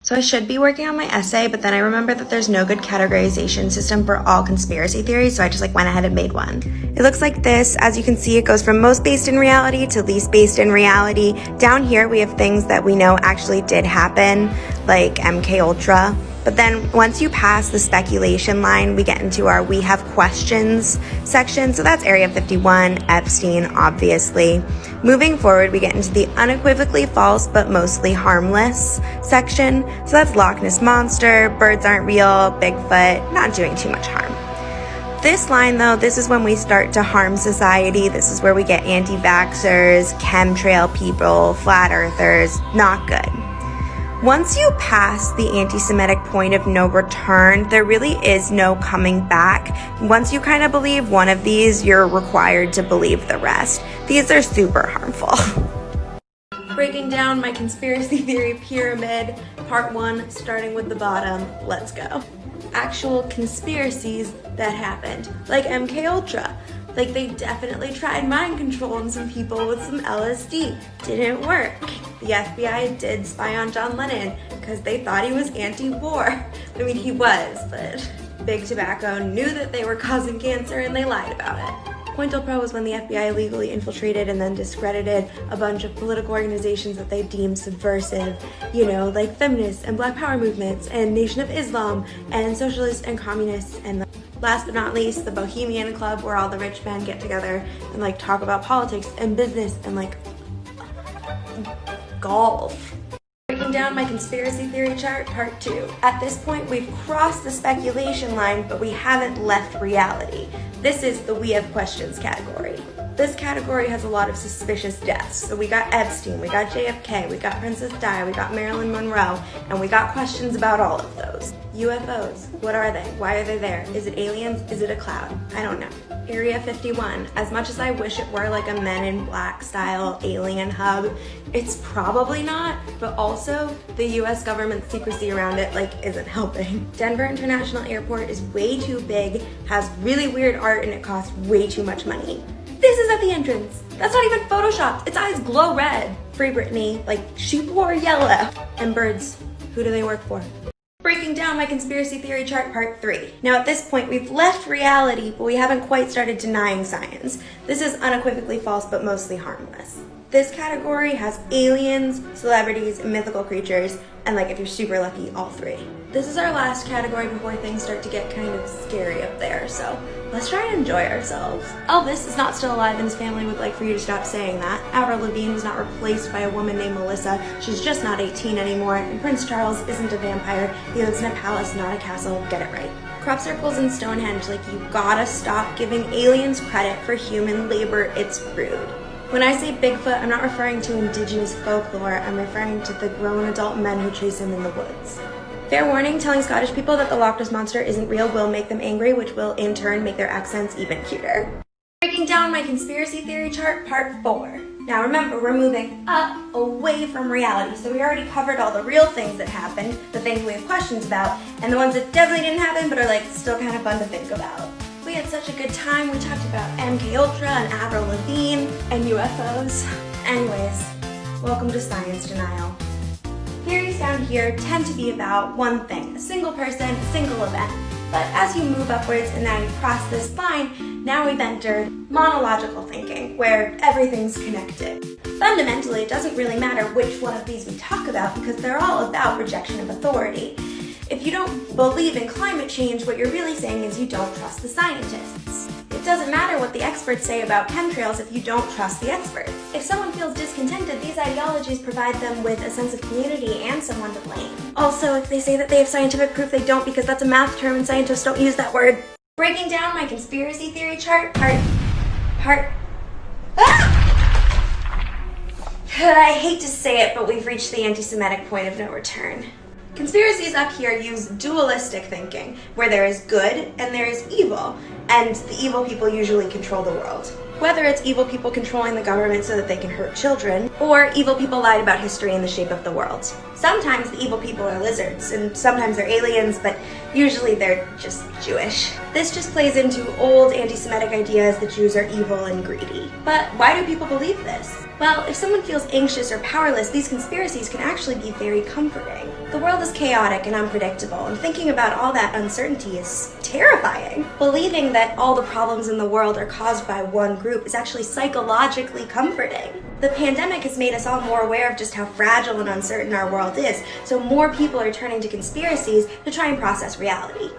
So I should be working on my essay, but then I remember that there's no good categorization system for all conspiracy theories, so I just went ahead and made one. It looks like this. As you can see, it goes from most based in reality to least based in reality. Down here, we have things that we know actually did happen, like MK Ultra. But then once you pass the speculation line, we get into our we have questions section. So that's Area 51, Epstein, obviously. Moving forward, we get into the unequivocally false but mostly harmless section. So that's Loch Ness Monster, birds aren't real, Bigfoot, not doing too much harm. This line though, this is when we start to harm society. This is where we get anti-vaxxers, chemtrail people, flat earthers, not good. Once you pass the anti-Semitic point of no return, there really is no coming back. Once you kind of believe one of these, you're required to believe the rest. These are super harmful. Breaking down my conspiracy theory pyramid, part 1, starting with the bottom. Let's go. Actual conspiracies that happened, like MK Ultra. Like, they definitely tried mind control on some people with some LSD. Didn't work. The FBI did spy on John Lennon because they thought he was anti-war. I mean, he was, but Big Tobacco knew that they were causing cancer and they lied about it. COINTELPRO was when the FBI illegally infiltrated and then discredited a bunch of political organizations that they deemed subversive, you know, like feminists and Black Power movements and Nation of Islam and socialists and communists, and last but not least, the Bohemian Club, where all the rich men get together and talk about politics and business and golf. Breaking down my conspiracy theory chart, part 2. At this point, we've crossed the speculation line, but we haven't left reality. This is the we have questions category. This category has a lot of suspicious deaths. So we got Epstein, we got JFK, we got Princess Di, we got Marilyn Monroe, and we got questions about all of those. UFOs, what are they? Why are they there? Is it aliens? Is it a cloud? I don't know. Area 51, as much as I wish it were like a Men in Black style alien hub, it's probably not, but also the US government secrecy around it isn't helping. Denver International Airport is way too big, has really weird art, and it costs way too much money. This is at the entrance. That's not even photoshopped. Its eyes glow red. Free Britney, she wore yellow. And birds, who do they work for? Breaking down my conspiracy theory chart, part 3. Now at this point, we've left reality, but we haven't quite started denying science. This is unequivocally false, but mostly harmless. This category has aliens, celebrities, and mythical creatures, and if you're super lucky, all 3. This is our last category before things start to get kind of scary up there, so let's try and enjoy ourselves. Elvis is not still alive, and his family would like for you to stop saying that. Avril Lavigne was not replaced by a woman named Melissa. She's just not 18 anymore. And Prince Charles isn't a vampire. He lives in a palace, not a castle. Get it right. Crop circles and Stonehenge, you gotta stop giving aliens credit for human labor. It's rude. When I say Bigfoot, I'm not referring to indigenous folklore. I'm referring to the grown adult men who chase him in the woods. Fair warning, telling Scottish people that the Loch Ness Monster isn't real will make them angry, which will in turn make their accents even cuter. Breaking down my conspiracy theory chart, part 4. Now remember, we're moving up, away from reality, so we already covered all the real things that happened, the things we have questions about, and the ones that definitely didn't happen but are still kind of fun to think about. We had such a good time. We talked about MK Ultra and Avril Lavigne and UFOs. Anyways, welcome to Science Denial. Theories down here tend to be about one thing, a single person, a single event. But as you move upwards and now you cross this line, now we've entered monological thinking, where everything's connected. Fundamentally, it doesn't really matter which one of these we talk about because they're all about rejection of authority. If you don't believe in climate change, what you're really saying is you don't trust the scientists. It doesn't matter what the experts say about chemtrails if you don't trust the experts. If someone feels discontented, these ideologies provide them with a sense of community and someone to blame. Also, if they say that they have scientific proof, they don't because that's a math term and scientists don't use that word. Breaking down my conspiracy theory chart, I hate to say it, but we've reached the anti-Semitic point of no return. Conspiracies up here use dualistic thinking, where there is good and there is evil, and the evil people usually control the world. Whether it's evil people controlling the government so that they can hurt children, or evil people lied about history and the shape of the world. Sometimes the evil people are lizards, and sometimes they're aliens, but usually they're just Jewish. This just plays into old anti-Semitic ideas that Jews are evil and greedy. But why do people believe this? Well, if someone feels anxious or powerless, these conspiracies can actually be very comforting. The world is chaotic and unpredictable, and thinking about all that uncertainty is terrifying. Believing that all the problems in the world are caused by one group is actually psychologically comforting. The pandemic has made us all more aware of just how fragile and uncertain our world is, so more people are turning to conspiracies to try and process reality.